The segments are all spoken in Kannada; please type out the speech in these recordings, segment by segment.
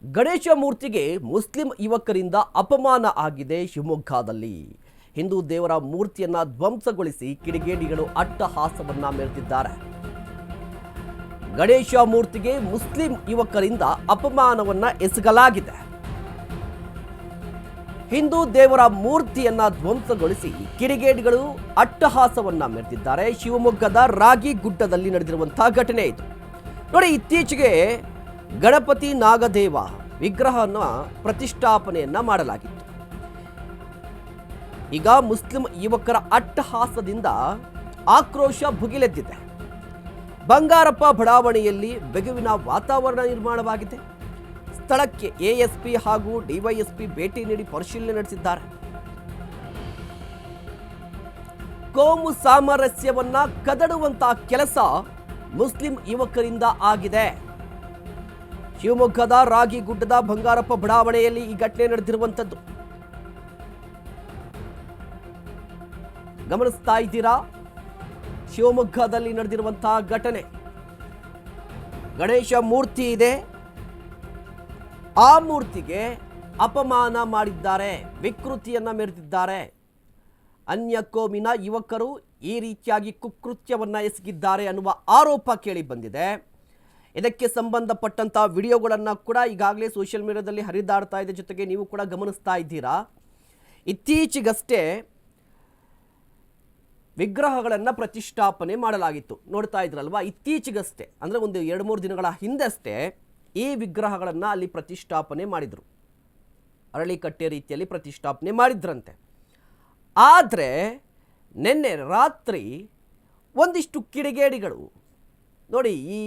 ಗಣೇಶ ಮೂರ್ತಿಗೆ ಮುಸ್ಲಿಂ ಯುವಕರಿಂದ ಅಪಮಾನ ಆಗಿದೆ ಶಿವಮೊಗ್ಗದಲ್ಲಿ. ಹಿಂದೂ ದೇವರ ಮೂರ್ತಿಯನ್ನ ಧ್ವಂಸಗೊಳಿಸಿ ಕಿಡಿಗೇಡಿಗಳು ಅಟ್ಟಹಾಸವನ್ನ ಮೆರೆದಿದ್ದಾರೆ. ಗಣೇಶ ಮೂರ್ತಿಗೆ ಮುಸ್ಲಿಂ ಯುವಕರಿಂದ ಅಪಮಾನವನ್ನ ಎಸಗಲಾಗಿದೆ. ಹಿಂದೂ ದೇವರ ಮೂರ್ತಿಯನ್ನ ಧ್ವಂಸಗೊಳಿಸಿ ಕಿಡಿಗೇಡಿಗಳು ಅಟ್ಟಹಾಸವನ್ನ ಮೆರೆದಿದ್ದಾರೆ. ಶಿವಮೊಗ್ಗದ ರಾಗಿಗುಡ್ಡದಲ್ಲಿ ನಡೆದಿರುವಂತಹ ಘಟನೆ ಇದು. ನೋಡಿ, ಇತ್ತೀಚೆಗೆ ಗಣಪತಿ ನಾಗದೇವ ವಿಗ್ರಹವನ್ನು ಪ್ರತಿಷ್ಠಾಪನೆಯನ್ನ ಮಾಡಲಾಗಿತ್ತು. ಈಗ ಮುಸ್ಲಿಂ ಯುವಕರ ಅಟ್ಟಹಾಸದಿಂದ ಆಕ್ರೋಶ ಭುಗಿಲೆದ್ದಿದೆ. ಬಂಗಾರಪ್ಪ ಬಡಾವಣೆಯಲ್ಲಿ ಬೆಗುವಿನ ವಾತಾವರಣ ನಿರ್ಮಾಣವಾಗಿದೆ. ಸ್ಥಳಕ್ಕೆ ಎಎಸ್ಪಿ ಹಾಗೂ ಡಿವೈಎಸ್ಪಿ ಭೇಟಿ ನೀಡಿ ಪರಿಶೀಲನೆ ನಡೆಸಿದ್ದಾರೆ. ಕೋಮು ಸಾಮರಸ್ಯವನ್ನ ಕದಡುವಂತಹ ಕೆಲಸ ಮುಸ್ಲಿಂ ಯುವಕರಿಂದ ಆಗಿದೆ. ಶಿವಮೊಗ್ಗದ ರಾಗಿಗುಡ್ಡದ ಬಂಗಾರಪ್ಪ ಬಡಾವಣೆಯಲ್ಲಿ ಈ ಘಟನೆ ನಡೆದಿರುವಂಥದ್ದು ಗಮನಿಸ್ತಾ ಇದ್ದೀರಾ. ಶಿವಮೊಗ್ಗದಲ್ಲಿ ನಡೆದಿರುವಂತಹ ಘಟನೆ. ಗಣೇಶ ಮೂರ್ತಿ ಇದೆ, ಆ ಮೂರ್ತಿಗೆ ಅಪಮಾನ ಮಾಡಿದ್ದಾರೆ, ವಿಕೃತಿಯನ್ನ ಮೆರೆದಿದ್ದಾರೆ. ಅನ್ಯ ಕೋಮಿನ ಯುವಕರು ಈ ರೀತಿಯಾಗಿ ಕುಕೃತ್ಯವನ್ನ ಎಸಗಿದ್ದಾರೆ ಅನ್ನುವ ಆರೋಪ ಕೇಳಿ ಬಂದಿದೆ. ಇದಕ್ಕೆ ಸಂಬಂಧಪಟ್ಟಂತಹ ವಿಡಿಯೋಗಳನ್ನು ಕೂಡ ಈಗಾಗಲೇ ಸೋಷಿಯಲ್ ಮೀಡಿಯಾದಲ್ಲಿ ಹರಿದಾಡ್ತಾ ಇದೆ. ಜೊತೆಗೆ ನೀವು ಕೂಡ ಗಮನಿಸ್ತಾ ಇದ್ದೀರಾ. ಇತ್ತೀಚೆಗಷ್ಟೇ ವಿಗ್ರಹಗಳನ್ನು ಪ್ರತಿಷ್ಠಾಪನೆ ಮಾಡಲಾಗಿತ್ತು. ನೋಡ್ತಾ ಇದ್ರಲ್ವಾ, ಇತ್ತೀಚೆಗಷ್ಟೇ ಅಂದರೆ ಒಂದು 2-3 ದಿನಗಳ ಹಿಂದಷ್ಟೇ ಈ ವಿಗ್ರಹಗಳನ್ನು ಅಲ್ಲಿ ಪ್ರತಿಷ್ಠಾಪನೆ ಮಾಡಿದರು. ಅರಳಿಕಟ್ಟೆ ರೀತಿಯಲ್ಲಿ ಪ್ರತಿಷ್ಠಾಪನೆ ಮಾಡಿದ್ರಂತೆ. ಆದರೆ ನಿನ್ನೆ ರಾತ್ರಿ ಒಂದಿಷ್ಟು ಕಿಡಿಗೇಡಿಗಳು ನೋಡಿ, ಈ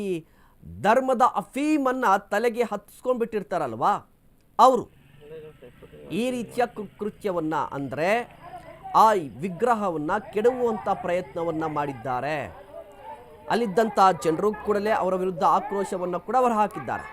ಧರ್ಮದ ಅಫೀಮನ್ನು ತಲೆಗೆ ಹತ್ತಿಸ್ಕೊಂಡ್ಬಿಟ್ಟಿರ್ತಾರಲ್ವಾ, ಅವರು ಈ ರೀತಿಯ ಕೃತ್ಯವನ್ನು ಅಂದರೆ ಆ ವಿಗ್ರಹವನ್ನು ಕೆಡವುವಂಥ ಪ್ರಯತ್ನವನ್ನು ಮಾಡಿದ್ದಾರೆ. ಅಲ್ಲಿದ್ದಂಥ ಜನರು ಕೂಡಲೇ ಅವರ ವಿರುದ್ಧ ಆಕ್ರೋಶವನ್ನು ಕೂಡ ಹೊರ ಹಾಕಿದ್ದಾರೆ.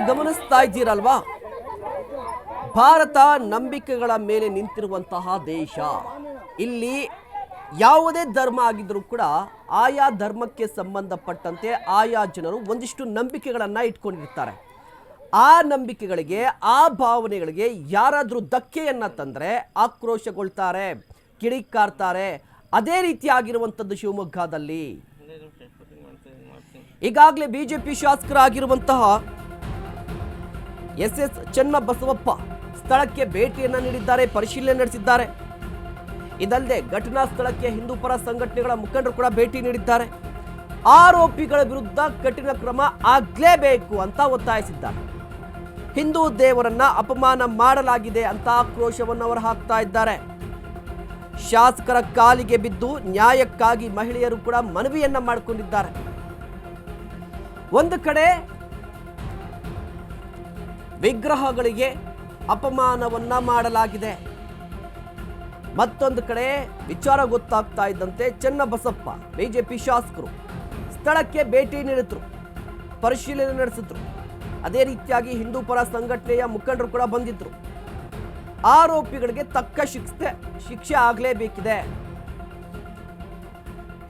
ಗಮನಿಸ್ತಾ ಇದ್ದೀರಲ್ವಾ, ಭಾರತ ನಂಬಿಕೆಗಳ ಮೇಲೆ ನಿಂತಿರುವಂತಹ ದೇಶ. ಇಲ್ಲಿ ಯಾವುದೇ ಧರ್ಮ ಆಗಿದ್ರೂ ಕೂಡ ಆಯಾ ಧರ್ಮಕ್ಕೆ ಸಂಬಂಧಪಟ್ಟಂತೆ ಆಯಾ ಜನರು ಒಂದಿಷ್ಟು ನಂಬಿಕೆಗಳನ್ನು ಇಟ್ಕೊಂಡಿರ್ತಾರೆ. ಆ ನಂಬಿಕೆಗಳಿಗೆ, ಆ ಭಾವನೆಗಳಿಗೆ ಯಾರಾದರೂ ಧಕ್ಕೆಯನ್ನು ತಂದರೆ ಆಕ್ರೋಶಗೊಳ್ತಾರೆ, ಕಿಡಿಕಾರ್ತಾರೆ. ಅದೇ ರೀತಿಯಾಗಿರುವಂಥದ್ದು ಶಿವಮೊಗ್ಗದಲ್ಲಿ. ಈಗಾಗಲೇ ಬಿಜೆಪಿ ಶಾಸಕರಾಗಿರುವಂತಹ ಎಸ್ ಚನ್ನಬಸವಪ್ಪ ಸ್ಥಳಕ್ಕೆ ಭೇಟಿಯನ್ನು ನೀಡಿದ್ದಾರೆ, ಪರಿಶೀಲನೆ ನಡೆಸಿದ್ದಾರೆ. ಇದಲ್ಲದೆ ಘಟನಾ ಸ್ಥಳಕ್ಕೆ ಹಿಂದೂ ಪರ ಸಂಘಟನೆಗಳ ಮುಖಂಡರು ಕೂಡ ಭೇಟಿ ನೀಡಿದ್ದಾರೆ. ಆರೋಪಿಗಳ ವಿರುದ್ಧ ಕಠಿಣ ಕ್ರಮ ಆಗಲೇಬೇಕು ಅಂತ ಒತ್ತಾಯಿಸಿದ್ದಾರೆ. ಹಿಂದೂ ದೇವರನ್ನ ಅಪಮಾನ ಮಾಡಲಾಗಿದೆ ಅಂತ ಆಕ್ರೋಶವನ್ನು ಅವರು ಹಾಕ್ತಾ ಇದ್ದಾರೆ. ಶಾಸಕರ ಕಾಲಿಗೆ ಬಿದ್ದು ನ್ಯಾಯಕ್ಕಾಗಿ ಮಹಿಳೆಯರು ಕೂಡ ಮನವಿಯನ್ನ ಮಾಡಿಕೊಂಡಿದ್ದಾರೆ. ಒಂದು ಕಡೆ ವಿಗ್ರಹಗಳಿಗೆ ಅಪಮಾನವನ್ನ ಮಾಡಲಾಗಿದೆ, ಮತ್ತೊಂದು ಕಡೆ ವಿಚಾರ ಗೊತ್ತಾಗ್ತಾ ಇದ್ದಂತೆ ಚನ್ನಬಸಪ್ಪ ಬಿಜೆಪಿ ಶಾಸಕರು ಸ್ಥಳಕ್ಕೆ ಭೇಟಿ ನೀಡಿದ್ರು, ಪರಿಶೀಲನೆ ನಡೆಸಿದ್ರು. ಅದೇ ರೀತಿಯಾಗಿ ಹಿಂದೂ ಪರ ಸಂಘಟನೆಯ ಮುಖಂಡರು ಕೂಡ ಬಂದಿದ್ರು. ಆರೋಪಿಗಳಿಗೆ ತಕ್ಕ ಶಿಕ್ಷೆ ಆಗಲೇಬೇಕಿದೆ,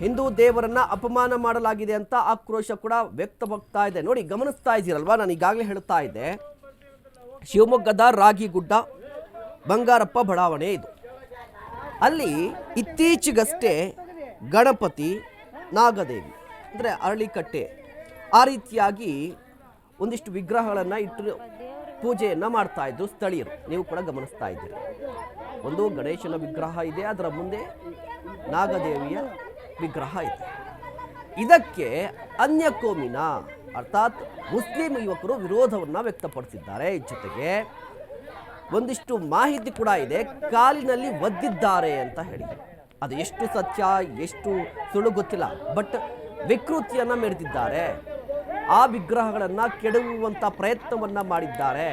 ಹಿಂದೂ ದೇವರನ್ನ ಅಪಮಾನ ಮಾಡಲಾಗಿದೆ ಅಂತ ಆಕ್ರೋಶ ಕೂಡ ವ್ಯಕ್ತವಾಗ್ತಾ ಇದೆ. ನೋಡಿ, ಗಮನಿಸ್ತಾ ಇದ್ದೀರಲ್ವಾ, ನಾನು ಈಗಾಗಲೇ ಹೇಳ್ತಾ ಇದ್ದೆ, ಶಿವಮೊಗ್ಗದ ರಾಗಿಗುಡ್ಡ ಬಂಗಾರಪ್ಪ ಬಡಾವಣೆ ಇದು. ಅಲ್ಲಿ ಇತ್ತೀಚೆಗಷ್ಟೇ ಗಣಪತಿ ನಾಗದೇವಿ ಅಂದರೆ ಅರಳಿಕಟ್ಟೆ ಆ ರೀತಿಯಾಗಿ ಒಂದಿಷ್ಟು ವಿಗ್ರಹಗಳನ್ನು ಇಟ್ಟು ಪೂಜೆಯನ್ನು ಮಾಡ್ತಾ ಇದ್ರು ಸ್ಥಳೀಯರು. ನೀವು ಕೂಡ ಗಮನಿಸ್ತಾ ಇದ್ದೀರಿ. ಒಂದು ಗಣೇಶನ ವಿಗ್ರಹ ಇದೆ, ಅದರ ಮುಂದೆ ನಾಗದೇವಿಯ ವಿಗ್ರಹ ಇದೆ. ಇದಕ್ಕೆ ಅನ್ಯ ಕೋಮಿನ ಅರ್ಥಾತ್ ಮುಸ್ಲಿಂ ಯುವಕರು ವಿರೋಧವನ್ನು ವ್ಯಕ್ತಪಡಿಸಿದ್ದಾರೆ. ಜೊತೆಗೆ ಒಂದಿಷ್ಟು ಮಾಹಿತಿ ಕೂಡ ಇದೆ, ಕಾಲಿನಲ್ಲಿ ಒದ್ದಿದ್ದಾರೆ ಅಂತ ಹೇಳಿ. ಅದು ಎಷ್ಟು ಸತ್ಯ ಎಷ್ಟು ಸುಳ್ಳು ಗೊತ್ತಿಲ್ಲ, ಬಟ್ ವಿಕೃತಿಯನ್ನು ಮೆರೆದಿದ್ದಾರೆ. ಆ ವಿಗ್ರಹಗಳನ್ನ ಕೆಡವುವಂತ ಪ್ರಯತ್ನವನ್ನ ಮಾಡಿದ್ದಾರೆ.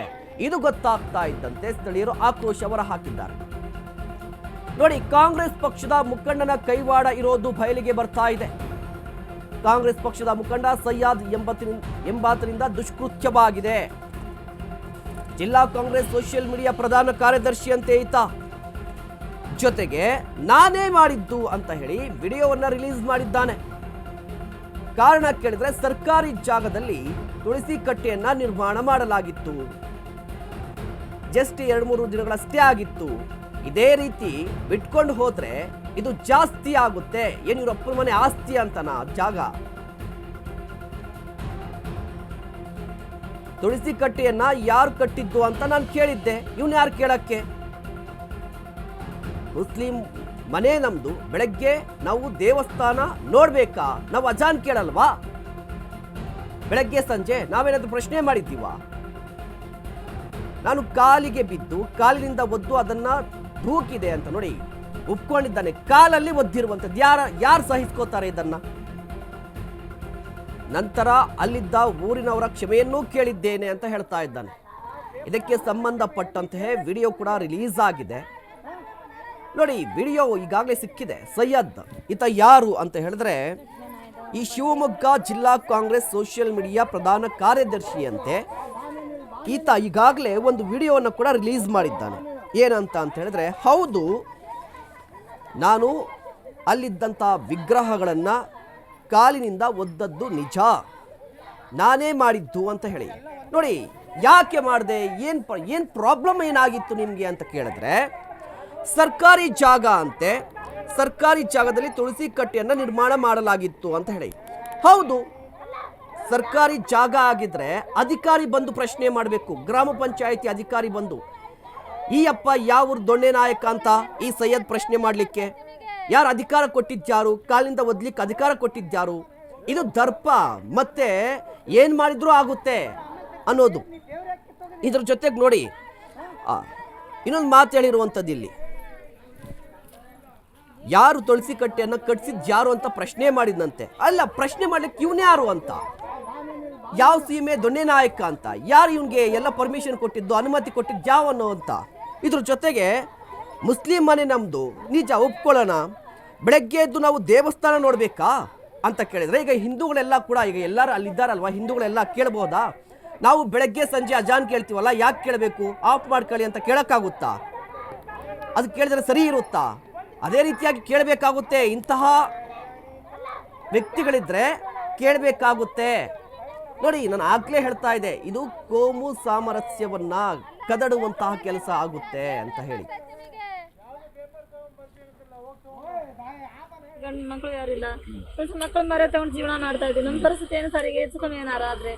ಇದು ಗೊತ್ತಾಗ್ತಾ ಇದ್ದಂತೆ ಸ್ಥಳೀಯರು ಆಕ್ರೋಶ ಹೊರ ಹಾಕಿದ್ದಾರೆ. ನೋಡಿ, ಕಾಂಗ್ರೆಸ್ ಪಕ್ಷದ ಮುಖಂಡನ ಕೈವಾಡ ಇರೋದು ಬಯಲಿಗೆ ಬರ್ತಾ ಇದೆ. ಕಾಂಗ್ರೆಸ್ ಪಕ್ಷದ ಮುಖಂಡ ಸಯ್ಯದ್ ಎಂಬಾತನಿಂದ ದುಷ್ಕೃತ್ಯವಾಗಿದೆ. ಜಿಲ್ಲಾ ಕಾಂಗ್ರೆಸ್ ಸೋಷಿಯಲ್ ಮೀಡಿಯಾ ಪ್ರಧಾನ ಕಾರ್ಯದರ್ಶಿ ಅಂತೆ ಈತ. ಜೊತೆಗೆ ನಾನೇ ಮಾಡಿದ್ದು ಅಂತ ಹೇಳಿ ವಿಡಿಯೋವನ್ನ ರಿಲೀಸ್ ಮಾಡಿದ್ದಾನೆ. ಕಾರಣ ಕೇಳಿದ್ರೆ ಸರ್ಕಾರಿ ಜಾಗದಲ್ಲಿ ತುಳಸಿ ಕಟ್ಟೆಯನ್ನ ನಿರ್ಮಾಣ ಮಾಡಲಾಗಿತ್ತು. ಜಸ್ಟ್ 2-3 ದಿನಗಳಷ್ಟೇ ಆಗಿತ್ತು. ಇದೇ ರೀತಿ ಬಿಟ್ಕೊಂಡು ಹೋದ್ರೆ ಇದು ಜಾಸ್ತಿ ಆಗುತ್ತೆ. ಏನು ಇವರಪ್ಪನ ಮನೆ ಆಸ್ತಿ ಅಂತನಾ ಜಾಗ? ತುಳಸಿ ಕಟ್ಟೆಯನ್ನ ಯಾರು ಕಟ್ಟಿದ್ದು ಅಂತ ನಾನು ಕೇಳಿದ್ದೆ. ಇವನ್ ಯಾರು ಕೇಳಕ್ಕೆ? ಮುಸ್ಲಿಂ ಮನೆ ನಮ್ದು. ಬೆಳಗ್ಗೆ ನಾವು ದೇವಸ್ಥಾನ ನೋಡ್ಬೇಕಾ? ನಾವು ಅಜಾನ್ ಕೇಳಲ್ವಾ? ಬೆಳಗ್ಗೆ ಸಂಜೆ ನಾವೇನಾದ್ರೂ ಪ್ರಶ್ನೆ ಮಾಡಿದ್ದೀವ? ನಾನು ಕಾಲಿಗೆ ಬಿದ್ದು ಕಾಲಿನಿಂದ ಒದ್ದು ಅದನ್ನ ಧೂಕಿದೆ ಅಂತ ನೋಡಿ ಒಪ್ಕೊಂಡಿದ್ದಾನೆ. ಕಾಲಲ್ಲಿ ಒದ್ದಿರುವಂಥದ್ದು ಯಾರು ಸಹಿಸ್ಕೋತಾರೆ ಇದನ್ನ? ನಂತರ ಅಲ್ಲಿದ್ದ ಊರಿನವರ ಕ್ಷಮೆಯನ್ನೂ ಕೇಳಿದ್ದೇನೆ ಅಂತ ಹೇಳ್ತಾ ಇದ್ದಾನೆ. ಇದಕ್ಕೆ ಸಂಬಂಧಪಟ್ಟಂತೆ ವಿಡಿಯೋ ಕೂಡ ರಿಲೀಸ್ ಆಗಿದೆ. ನೋಡಿ, ವಿಡಿಯೋ ಈಗಾಗಲೇ ಸಿಕ್ಕಿದೆ. ಸಯ್ಯದ್ ಈತ ಯಾರು ಅಂತ ಹೇಳಿದ್ರೆ ಈ ಶಿವಮೊಗ್ಗ ಜಿಲ್ಲಾ ಕಾಂಗ್ರೆಸ್ ಸೋಷಿಯಲ್ ಮೀಡಿಯಾ ಪ್ರಧಾನ ಕಾರ್ಯದರ್ಶಿಯಂತೆ. ಈತ ಈಗಾಗಲೇ ಒಂದು ವಿಡಿಯೋವನ್ನು ಕೂಡ ರಿಲೀಸ್ ಮಾಡಿದ್ದಾನೆ. ಏನಂತ ಅಂತ ಹೇಳಿದ್ರೆ, ಹೌದು, ನಾನು ಅಲ್ಲಿದ್ದಂಥ ವಿಗ್ರಹಗಳನ್ನು ಕಾಲಿನಿಂದ ಒದ್ದದ್ದು ನಿಜ, ನಾನೇ ಮಾಡಿದ್ದು ಅಂತ ಹೇಳಿ. ನೋಡಿ, ಯಾಕೆ ಮಾಡಿದೆ, ಏನು ಪ್ರಾಬ್ಲಮ್ ಏನಾಗಿತ್ತು ನಿಮಗೆ ಅಂತ ಕೇಳಿದ್ರೆ, ಸರ್ಕಾರಿ ಜಾಗ ಅಂತೆ, ಸರ್ಕಾರಿ ಜಾಗದಲ್ಲಿ ತುಳಸಿ ಕಟ್ಟೆಯನ್ನು ನಿರ್ಮಾಣ ಮಾಡಲಾಗಿತ್ತು ಅಂತ ಹೇಳಿ. ಹೌದು, ಸರ್ಕಾರಿ ಜಾಗ ಆಗಿದ್ರೆ ಅಧಿಕಾರಿ ಬಂದು ಪ್ರಶ್ನೆ ಮಾಡಬೇಕು. ಗ್ರಾಮ ಪಂಚಾಯಿತಿ ಅಧಿಕಾರಿ ಬಂದು ಈ ಅಪ್ಪ ಯಾವ ದೊಣ್ಣೆ ನಾಯಕ ಅಂತ ಈ ಸಯ್ಯದ್ ಪ್ರಶ್ನೆ ಮಾಡಲಿಕ್ಕೆ ಯಾರು ಅಧಿಕಾರ ಕೊಟ್ಟಿದ್ಯಾರು? ಕಾಲಿಂದ ಒದ್ಲಿಕ್ಕೆ ಅಧಿಕಾರ ಕೊಟ್ಟಿದ್ಯಾರು? ಇದು ದರ್ಪ, ಮತ್ತೆ ಏನು ಮಾಡಿದ್ರೂ ಆಗುತ್ತೆ ಅನ್ನೋದು. ಇದ್ರ ಜೊತೆಗೆ ನೋಡಿ, ಇನ್ನೊಂದು ಮಾತು ಹೇಳಿರುವಂಥದ್ದು ಇಲ್ಲಿ, ಯಾರು ತುಳಸಿ ಕಟ್ಟೆಯನ್ನು ಕಟ್ಟಿಸಿದ್ ಯಾರು ಅಂತ ಪ್ರಶ್ನೆ ಮಾಡಿದಂತೆ. ಅಲ್ಲ, ಪ್ರಶ್ನೆ ಮಾಡ್ಲಿಕ್ಕೆ ಇವನೇ ಯಾರು ಅಂತ, ಯಾವ ಸೀಮೆ ದೊಣ್ಣೆ ನಾಯಕ ಅಂತ, ಯಾರು ಇವನ್ಗೆ ಎಲ್ಲ ಪರ್ಮಿಷನ್ ಕೊಟ್ಟಿದ್ದು, ಅನುಮತಿ ಕೊಟ್ಟಿದ್ದು ಯಾವನು ಅಂತ. ಇದ್ರ ಜೊತೆಗೆ ಮುಸ್ಲಿಂ ಮನೆ ನಮ್ದು ನಿಜ, ಒಪ್ಕೊಳ್ಳೋಣ. ಬೆಳಗ್ಗೆ ಎದ್ದು ನಾವು ದೇವಸ್ಥಾನ ನೋಡ್ಬೇಕಾ ಅಂತ ಕೇಳಿದ್ರೆ, ಈಗ ಹಿಂದೂಗಳೆಲ್ಲ ಕೂಡ ಈಗ ಎಲ್ಲರೂ ಅಲ್ಲಿದ್ದಾರಲ್ವಾ, ಹಿಂದೂಗಳೆಲ್ಲ ಕೇಳ್ಬೋದಾ? ನಾವು ಬೆಳಗ್ಗೆ ಸಂಜೆ ಅಜಾನ್ ಕೇಳ್ತೀವಲ್ಲ, ಯಾಕೆ ಕೇಳಬೇಕು? ಆಫ್ ಮಾಡ್ಕೊಳ್ಳಿ ಅಂತ ಕೇಳಕ್ಕಾಗುತ್ತಾ? ಅದು ಕೇಳಿದ್ರೆ ಸರಿ ಇರುತ್ತಾ? ಅದೇ ರೀತಿಯಾಗಿ ಕೇಳಬೇಕಾಗುತ್ತೆ. ಇಂತಹ ವ್ಯಕ್ತಿಗಳಿದ್ರೆ ಕೇಳಬೇಕಾಗುತ್ತೆ. ನೋಡಿ, ನಾನು ಆಗ್ಲೇ ಹೇಳ್ತಾ ಇದ್ದೆ, ಇದು ಕೋಮು ಸಾಮರಸ್ಯವನ್ನ ಕದಡುವಂತಹ ಕೆಲಸ ಆಗುತ್ತೆ ಅಂತ ಹೇಳಿ. ಗಂಡು ಮಕ್ಕಳು ಯಾರಿಲ್ಲ, ಮಕ್ಕಳು ಮರ ತಗೊಂಡು ಜೀವನ ಮಾಡ್ತಾ ಇದ್ವಿ. ನಮ್ಮ ಪರಿಸ್ಥಿತಿ ಏನು ಸರ್, ಈಗ ಹೆಚ್ಚು ಕಮ್ಮಿ ಏನಾರ ಆದ್ರೆ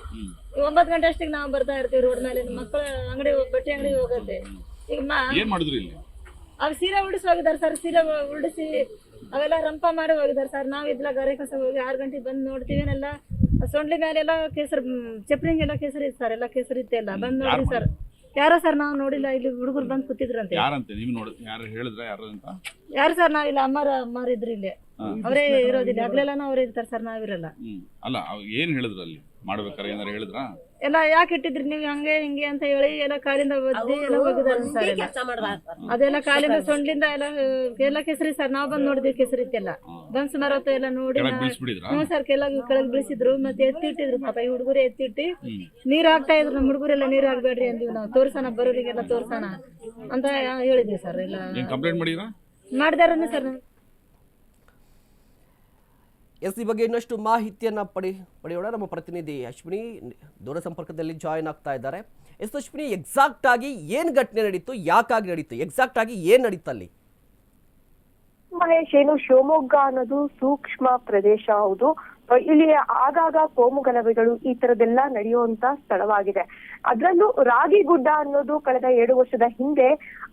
9 ಗಂಟೆ ಅಷ್ಟಿಗೆ ನಾವು ಬರ್ತಾ ಇರ್ತೀವಿ ರೋಡ್ ಮೇಲೆ. ಮಕ್ಕಳು ಅಂಗಡಿ ಬಟ್ಟೆ ಅಂಗಡಿ ಹೋಗುತ್ತೆ. ಈಗ ಅವ್ ಸೀರೆ ಉಡಿಸಿ ಹೋಗಿದ್ದಾರೆ ಸರ್, ಸೀರೆ ಉಡಿಸಿ ಅವೆಲ್ಲ ರಂಪ ಮಾಡಿ ಹೋಗಿದ್ದಾರೆ ಸರ್. ನಾವು ಇದ್ಲ ಗರೆ ಕಸ ಹೋಗಿ 6 ಗಂಟೆಗೆ ಬಂದು ನೋಡ್ತೀವಿ. ಏನೆಲ್ಲ ಸೊಂಡ್ಲಿ ಮೇಲೆಲ್ಲ ಕೇಸರಿ, ಚಪ್ರಿಂಗ್ ಎಲ್ಲ ಕೇಸರಿ ಇತ್ತು ಸರ್, ಎಲ್ಲ ಕೇಸರಿ ಇತ್ತೆಲ್ಲ. ಬಂದು ನೋಡಿ ಸರ್, ಯಾರೋ ಸರ್ ನಾವು ನೋಡಿಲ್ಲ, ಇಲ್ಲಿ ಹುಡುಗರು ಬಂದು ಕೂತಿದ್ರಂತೆ. ಯಾರು ಸರ್? ನಾವಿಲ್ಲ, ಅಮ್ಮಾರ ಇದ್ರು ಇಲ್ಲಿ, ಅವರೇ ಇರೋದಿಲ್ಲ. ಹಗ್ಲೆಲ್ಲಾನು ಅವರೇ ಇರ್ತಾರೆ ಸರ್, ನಾವಿರಲ್ಲ. ಅಲ್ಲ, ಏನ್ ಹೇಳಿದ್ರು ಅಲ್ಲಿ ಮಾಡ್ಬೇಕಾರೆ? ಏನಾರು ಹೇಳಿದ್ರ? ಎಲ್ಲ ಯಾಕೆ ಇಟ್ಟಿದ್ರಿ ನೀವು ಹಂಗೆ ಹಿಂಗೆ ಅಂತ ಹೇಳಿ ಎಲ್ಲ ಕಾಲಿಂದ ಒದ್ದಿ ಎಲ್ಲ ಹೋಗಿದ್ದಾರೆ ಸರ್. ಎಲ್ಲ ಅದೆಲ್ಲ ಕಾಲಿಂದ ಸೊಂಡ್ಲಿಂದ ಎಲ್ಲ ಕೆಸರಿ ಸರ್. ನಾವು ಬಂದು ನೋಡಿದ್ವಿ, ಕೆಸರಿ ಇತ್ತೆಲ್ಲ. ಬಂದ್ ಸುಮಾರು ಹೊತ್ತು ಎಲ್ಲ ನೋಡಿ ಹ್ಞೂ ಸರ್, ಕೆಳಗೆ ಬೀಳಿಸಿದ್ರು. ಮತ್ತೆ ಎತ್ತಿಟ್ಟಿದ್ರು ಪಾಪ, ಈ ಹುಡುಗರು ಎತ್ತಿಟ್ಟು ನೀರ್ ಹಾಕ್ತಾ ಇದ್ರು. ನಮ್ಮ ಹುಡುಗರೆಲ್ಲ ನೀರ್ ಹಾಕ್ಬೇಡ್ರಿ ಅಂದಿವಿ ನಾವು. ತೋರ್ಸೋಣ, ಬರೋರಿಗೆಲ್ಲ ತೋರ್ಸೋಣ ಅಂತ ಹೇಳಿದ್ವಿ ಸರ್. ಎಲ್ಲ ಮಾಡಿದಾರ ಸರ್. ಈ ಬಗ್ಗೆ ಇನ್ನಷ್ಟು ಮಾಹಿತಿಯನ್ನ ಪಡೆಯೋಣ. ನಮ್ಮ ಪ್ರತಿನಿಧಿ ಅಶ್ವಿನಿ ದೂರ ಸಂಪರ್ಕದಲ್ಲಿ ಜಾಯಿನ್ ಆಗ್ತಾ ಇದ್ದಾರೆ. ಅಶ್ವಿನಿ, ಎಕ್ಸಾಕ್ಟ್ ಆಗಿ ಏನ್ ಘಟನೆ ನಡೀತು, ಯಾಕಾಗಿ ನಡೀತು, ಎಕ್ಸಾಕ್ಟ್ ಆಗಿ ಏನ್ ನಡೀತಲ್ಲಿ? ಮಹೇಶ್, ಏನು ಶಿವಮೊಗ್ಗ ಅನ್ನೋದು ಸೂಕ್ಷ್ಮ ಪ್ರದೇಶ. ಹೌದು, ಇಲ್ಲಿ ಆಗಾಗ ಕೋಮು ಗಲಭೆಗಳು ಈ ತರದೆಲ್ಲ ನಡೆಯುವಂತ ಸ್ಥಳವಾಗಿದೆ. ಅದ್ರಲ್ಲೂ ರಾಗಿಗುಡ್ಡ ಅನ್ನೋದು ಕಳೆದ 7 ವರ್ಷದ ಹಿಂದೆ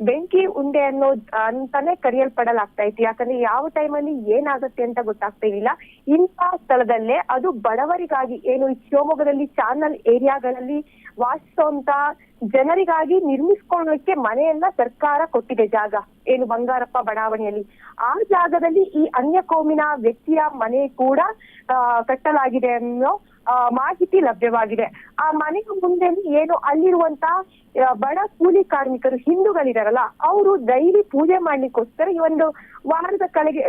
ಬೆಂಕಿ ಉಂಡೆ ಅನ್ನೋ ಅಂತಾನೆ ಕರೆಯಲ್ಪಡಲಾಗ್ತಾ ಇತ್ತು. ಯಾಕಂದ್ರೆ ಯಾವ ಟೈಮಲ್ಲಿ ಏನಾಗತ್ತೆ ಅಂತ ಗೊತ್ತಾಗ್ತಾ ಇರ್ಲಿಲ್ಲ. ಇಂಥ ಸ್ಥಳದಲ್ಲೇ ಅದು ಬಡವರಿಗಾಗಿ, ಏನು ಶಿವಮೊಗ್ಗದಲ್ಲಿ ಚಾನಲ್ ಏರಿಯಾಗಳಲ್ಲಿ ವಾಸಿಸುವಂತ ಜನರಿಗಾಗಿ ನಿರ್ಮಿಸ್ಕೊಳ್ಳಲಿಕ್ಕೆ ಮನೆಯನ್ನ ಸರ್ಕಾರ ಕೊಟ್ಟಿದೆ ಜಾಗ, ಏನು ಬಂಗಾರಪ್ಪ ಬಡಾವಣೆಯಲ್ಲಿ. ಆ ಜಾಗದಲ್ಲಿ ಈ ಅನ್ಯ ಕೋಮಿನ ವ್ಯಕ್ತಿಯ ಮನೆ ಕೂಡ ಕಟ್ಟಲಾಗಿದೆ ಅನ್ನೋ ಮಾಹಿತಿ ಲಭ್ಯವಾಗಿದೆ. ಆ ಮನೆಯ ಮುಂದೆ ಏನು ಅಲ್ಲಿರುವಂತ ಬಡ ಕೂಲಿ ಕಾರ್ಮಿಕರು ಹಿಂದೂಗಳಿದಾರಲ್ಲ, ಅವರು ಡೈಲಿ ಪೂಜೆ ಮಾಡ್ಲಿಕ್ಕೋಸ್ಕರ ಈ ಒಂದು ವಾರದ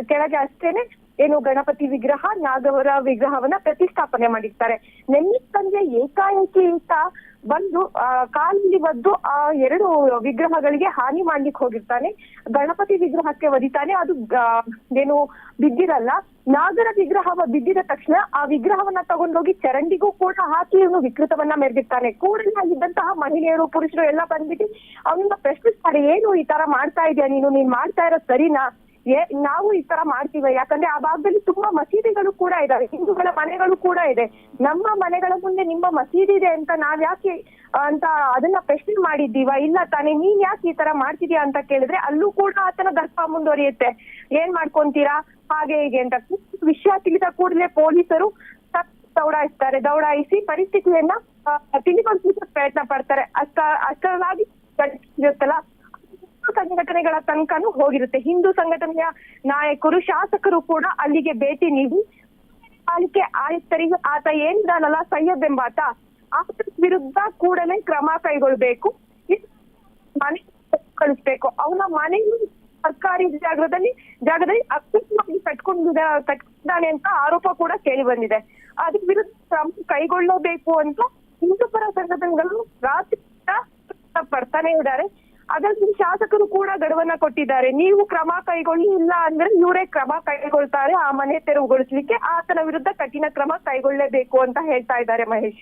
ಕೆಳಗೆ ಅಷ್ಟೇನೆ ಏನು ಗಣಪತಿ ವಿಗ್ರಹ, ನಾಗವರ ವಿಗ್ರಹವನ್ನ ಪ್ರತಿಷ್ಠಾಪನೆ ಮಾಡಿರ್ತಾರೆ. ನಿನ್ನೆ ಸಂಜೆ ಏಕಾಏಕಿ ಈತ ಬಂದು ಕಾಲಲ್ಲಿ ಒದ್ದು ಆ 2 ವಿಗ್ರಹಗಳಿಗೆ ಹಾನಿ ಮಾಡ್ಲಿಕ್ಕೆ ಹೋಗಿರ್ತಾನೆ. ಗಣಪತಿ ವಿಗ್ರಹಕ್ಕೆ ಒದಿತಾನೆ, ಅದು ಏನು ಬಿದ್ದಿರಲ್ಲ. ನಾಗರ ವಿಗ್ರಹ ಬಿದ್ದಿದ ತಕ್ಷಣ ಆ ವಿಗ್ರಹವನ್ನ ತಗೊಂಡೋಗಿ ಚರಂಡಿಗೂ ಕೂಡ ಹಾಕಿ ಇವನು ವಿಕೃತವನ್ನ ಮೆರೆದಿರ್ತಾನೆ. ಕೂಡಲೇ ಆಗಿದ್ದಂತಹ ಮಹಿಳೆಯರು, ಪುರುಷರು ಎಲ್ಲ ಬಂದ್ಬಿಟ್ಟು ಅವನ್ನ ಪ್ರಶ್ನಿಸ್ತಾರೆ, ಏನು ಈ ತರ ಮಾಡ್ತಾ ಇದೆಯಾ ನೀನ್ ಮಾಡ್ತಾ ಇರೋ ಸರಿನಾ? ನಾವು ಈ ತರ ಮಾಡ್ತೀವಿ, ಯಾಕಂದ್ರೆ ಆ ಭಾಗದಲ್ಲಿ ತುಂಬಾ ಮಸೀದಿಗಳು ಕೂಡ ಇದಾವೆ, ಹಿಂದೂಗಳ ಮನೆಗಳು ಕೂಡ ಇದೆ. ನಮ್ಮ ಮನೆಗಳ ಮುಂದೆ ನಿಮ್ಮ ಮಸೀದಿ ಇದೆ ಅಂತ ನಾವ್ ಯಾಕೆ ಅಂತ ಅದನ್ನ ಪ್ರಶ್ನೆ ಮಾಡಿದ್ದೀವ? ಇಲ್ಲ ತಾನೇ, ನೀನ್ ಯಾಕೆ ಈ ತರ ಮಾಡ್ತಿದ್ಯಾ ಅಂತ ಕೇಳಿದ್ರೆ ಅಲ್ಲೂ ಕೂಡ ಆತನ ದರ್ಪ ಮುಂದುವರಿಯುತ್ತೆ. ಏನ್ ಮಾಡ್ಕೊಂತೀರಾ ಹಾಗೆ ಹೀಗೆ ಅಂತ. ವಿಷಯ ತಿಳಿದ ಕೂಡಲೇ ಪೊಲೀಸರು ದೌಡಾಯಿಸಿ ಪರಿಸ್ಥಿತಿಯನ್ನ ತಿಳಿಗೊಳಿಸಲಿಕ್ಕೆ ಪ್ರಯತ್ನ ಪಡ್ತಾರೆ. ಅಷ್ಟರಲ್ಲಾಗಿ ಇರುತ್ತಲ್ಲ, ಸಂಘಟನೆಗಳ ತನಕನೂ ಹೋಗಿರುತ್ತೆ. ಹಿಂದೂ ಸಂಘಟನೆಯ ನಾಯಕರು, ಶಾಸಕರು ಕೂಡ ಅಲ್ಲಿಗೆ ಭೇಟಿ ನೀಡಿ ಪಾಲಿಕೆ ಆಯುಕ್ತರಿಗೆ ಆತ ಏನಿದಾನಲ್ಲ ಸೈಯದ್ ಎಂಬಾತ, ಆತ ವಿರುದ್ಧ ಕೂಡಲೇ ಕ್ರಮ ಕೈಗೊಳ್ಬೇಕು, ಮನೆ ಕಳಿಸ್ಬೇಕು. ಅವನ ಮನೆಯು ಸರ್ಕಾರಿ ಜಾಗದಲ್ಲಿ ಅಕ್ರಮವಾಗಿ ಕಟ್ಕೊಂಡಿದ್ದಾನೆ ಅಂತ ಆರೋಪ ಕೂಡ ಕೇಳಿ ಬಂದಿದೆ. ಅದ್ರ ವಿರುದ್ಧ ಕ್ರಮ ಕೈಗೊಳ್ಳಬೇಕು ಅಂತ ಹಿಂದೂಪರ ಸಂಘಟನೆಗಳು ರಾತ್ರಿ ಪಡ್ತಾನೆ ಇದ್ದಾರೆ. ಅದರಲ್ಲಿ ಶಾಸಕರು ಕೂಡ ಗಡುವನ್ನ ಕೊಟ್ಟಿದ್ದಾರೆ. ನೀವು ಕ್ರಮ ಕೈಗೊಳ್ಳಿ, ಇಲ್ಲ ಅಂದ್ರೆ ಇವರೇ ಕ್ರಮ ಕೈಗೊಳ್ತಾರೆ ಆ ಮನೆ ತೆರವುಗೊಳಿಸ್ಲಿಕ್ಕೆ, ಆತನ ವಿರುದ್ಧ ಕಠಿಣ ಕ್ರಮ ಕೈಗೊಳ್ಳಬೇಕು ಅಂತ ಹೇಳ್ತಾ ಇದ್ದಾರೆ. ಮಹೇಶ್,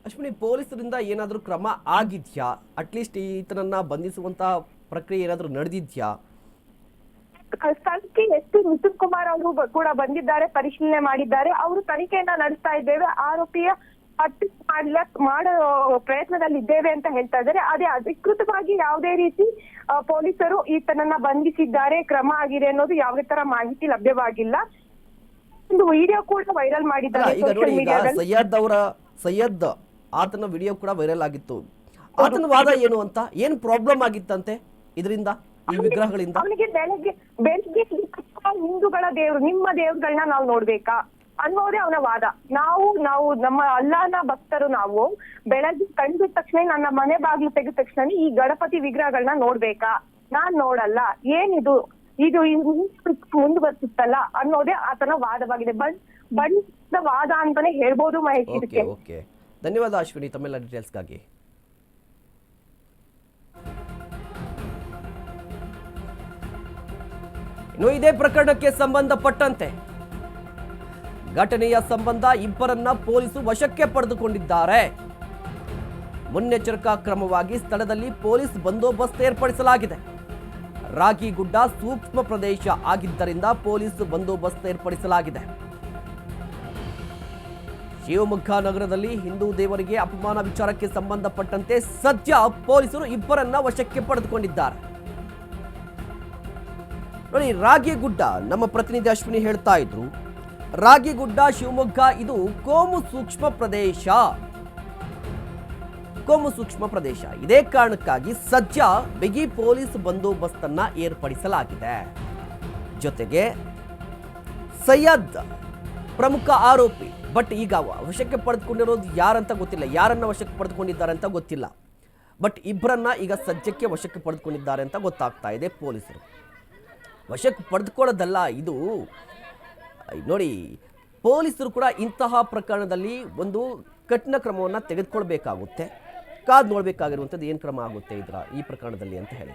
ಅಶ್ವಿನಿ, ಪೊಲೀಸರಿಂದ ಏನಾದರೂ ಕ್ರಮ ಆಗಿದ್ಯಾ? ಅಟ್ಲೀಸ್ಟ್ ಈತನನ್ನ ಬಂಧಿಸುವಂತ ಪ್ರಕ್ರಿಯೆ ಏನಾದರೂ ನಡೆದಿದ್ಯಾ? ಸ್ಥಳಕ್ಕೆ ಎಸ್ ಪಿ ಮಿಥುನ್ ಕುಮಾರ್ ಅವರು ಕೂಡ ಬಂದಿದ್ದಾರೆ, ಪರಿಶೀಲನೆ ಮಾಡಿದ್ದಾರೆ. ಅವರು ತನಿಖೆಯನ್ನ ನಡೆಸ್ತಾ ಇದ್ದೇವೆ, ಆರೋಪಿಯ ಪಟ್ಟಿ ಮಾಡೋ ಪ್ರಯತ್ನದಲ್ಲಿ ಇದ್ದೇವೆ ಅಂತ ಹೇಳ್ತಾ ಇದ್ದಾರೆ. ಅದೇ ಅಧಿಕೃತವಾಗಿ ಯಾವುದೇ ರೀತಿ ಪೊಲೀಸರು ಈತನನ್ನ ಬಂಧಿಸಿದ್ದಾರೆ, ಕ್ರಮ ಆಗಿದೆ ಅನ್ನೋದು ಯಾವುದೇ ತರ ಮಾಹಿತಿ ಲಭ್ಯವಾಗಿಲ್ಲ. ಒಂದು ವಿಡಿಯೋ ಕೂಡ ವೈರಲ್ ಮಾಡಿದ್ದಾರೆ. ಈಗ ನೋಡಿ, ಈಗ ಸೈಯದ್ ಆತನ ವಿಡಿಯೋ ಕೂಡ ವೈರಲ್ ಆಗಿತ್ತು. ಆತನ ವಾದ ಏನು ಅಂತ, ಏನ್ ಪ್ರಾಬ್ಲಮ್ ಆಗಿತ್ತಂತೆ ಇದರಿಂದ, ಈ ವಿಗ್ರಹಗಳಿಂದ? ಅವನಿಗೆ ಬೆಳಗ್ಗೆ ಹಿಂದೂಗಳ ದೇವ್ರು, ನಿಮ್ಮ ದೇವ್ರುಗಳನ್ನ ನಾವು ನೋಡ್ಬೇಕಾ ಅನ್ನೋದೇ ಅವನ ವಾದ. ನಾವು ನಮ್ಮ ಅಲ್ಲಾನ ಭಕ್ತರು, ನಾವು ಬೆಳಗ್ಗೆ ಕಂಡ ತಕ್ಷಣ ನನ್ನ ಮನೆ ಬಾಗಿಲು ತೆಗೆದ ತಕ್ಷಣ ಈ ಗಣಪತಿ ವಿಗ್ರಹಗಳನ್ನ ನೋಡ್ಬೇಕಾ? ನಾನ್ ನೋಡಲ್ಲ, ಏನಿದು ಇದು ಮುಂದುವರಿಸುತ್ತಲ್ಲ ಅನ್ನೋದೇ ಆತನ ವಾದವಾಗಿದೆ. ಬಣ್ಣದ ವಾದ ಅಂತಾನೆ ಹೇಳ್ಬೋದು ಮಹೇಶ್ ಇದಕ್ಕೆ. ಓಕೆ, ಧನ್ಯವಾದ ಅಶ್ವಿನಿ ತಮ್ಮೆಲ್ಲ ಡೀಟೇಲ್ಸ್ಗಾಗಿ. ಇನ್ನು ಇದೇ ಪ್ರಕರಣಕ್ಕೆ ಸಂಬಂಧಪಟ್ಟಂತೆ ಘಟನೆಯ ಸಂಬಂಧ ಇಬ್ಬರನ್ನ ಪೊಲೀಸರು ವಶಕ್ಕೆ ಪಡೆದುಕೊಂಡಿದ್ದಾರೆ. ಮುನ್ನೆಚ್ಚರಿಕಾ ಕ್ರಮವಾಗಿ ಸ್ಥಳದಲ್ಲಿ ಪೊಲೀಸ್ ಬಂದೋಬಸ್ತ್ ಏರ್ಪಡಿಸಲಾಗಿದೆ. ರಾಗಿಗುಡ್ಡ ಸೂಕ್ಷ್ಮ ಪ್ರದೇಶ ಆಗಿದ್ದರಿಂದ ಪೊಲೀಸ್ ಬಂದೋಬಸ್ತ್ ಏರ್ಪಡಿಸಲಾಗಿದೆ. ಶಿವಮೊಗ್ಗ ನಗರದಲ್ಲಿ ಹಿಂದೂ ದೇವರಿಗೆ ಅಪಮಾನ ವಿಚಾರಕ್ಕೆ ಸಂಬಂಧಪಟ್ಟಂತೆ ಸದ್ಯ ಪೊಲೀಸರು ಇಬ್ಬರನ್ನ ವಶಕ್ಕೆ ಪಡೆದುಕೊಂಡಿದ್ದಾರೆ. ನೋಡಿ, ರಾಗಿಗುಡ್ಡ, ನಮ್ಮ ಪ್ರತಿನಿಧಿ ಅಶ್ವಿನಿ ಹೇಳ್ತಾ ಇದ್ರು, ರಾಗಿಗುಡ್ಡ ಶಿವಮೊಗ್ಗ ಇದು ಕೋಮು ಸೂಕ್ಷ್ಮ ಪ್ರದೇಶ. ಇದೇ ಕಾರಣಕ್ಕಾಗಿ ಸದ್ಯ ಬಿಗಿ ಪೊಲೀಸ್ ಬಂದೋಬಸ್ತನ್ನ ಏರ್ಪಡಿಸಲಾಗಿದೆ. ಜೊತೆಗೆ ಸೈಯದ್ ಪ್ರಮುಖ ಆರೋಪಿ. ಬಟ್ ಈಗ ವಶಕ್ಕೆ ಪಡೆದುಕೊಂಡಿರೋದು ಯಾರಂತ ಗೊತ್ತಿಲ್ಲ, ಯಾರನ್ನ ವಶಕ್ಕೆ ಪಡೆದುಕೊಂಡಿದ್ದಾರೆ ಅಂತ ಗೊತ್ತಿಲ್ಲ. ಬಟ್ ಇಬ್ಬರನ್ನ ಈಗ ಸದ್ಯಕ್ಕೆ ವಶಕ್ಕೆ ಪಡೆದುಕೊಂಡಿದ್ದಾರೆ ಅಂತ ಗೊತ್ತಾಗ್ತಾ ಇದೆ ಪೊಲೀಸರು. ವಶಕ್ಕೆ ಪಡೆದುಕೊಳ್ಳೋದಲ್ಲ ಇದು. ನೋಡಿ, ಪೊಲೀಸರು ಕೂಡ ಇಂತಹ ಪ್ರಕರಣದಲ್ಲಿ ಒಂದು ಕಠಿಣ ಕ್ರಮವನ್ನು ತೆಗೆದುಕೊಳ್ಬೇಕಾಗುತ್ತೆ. ಕಾದು ನೋಡಬೇಕಾಗಿರುವಂಥದ್ದು ಏನು ಕ್ರಮ ಆಗುತ್ತೆ ಈ ಪ್ರಕರಣದಲ್ಲಿ ಅಂತ ಹೇಳಿ.